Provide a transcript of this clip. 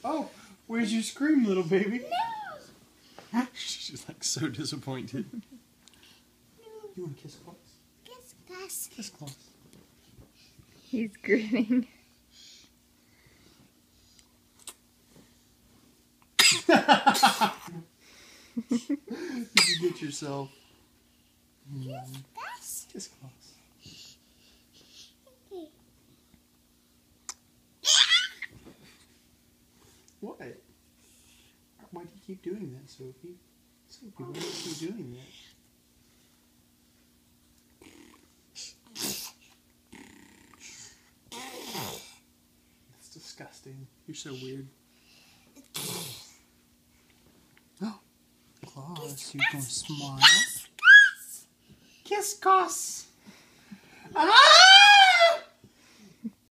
Oh, where's your scream, little baby? No. She's like so disappointed. You want to kiss Claus? Kiss Claus. Kiss Claus. He's grinning. Did you get yourself? Kiss Claus. Kiss Claus. Okay. What? Why do you keep doing that, Sophie? Sophie, why do you keep doing that? That's disgusting. You're so weird. Oh, Claus, you gonna smile? Kiss Claus! Ah!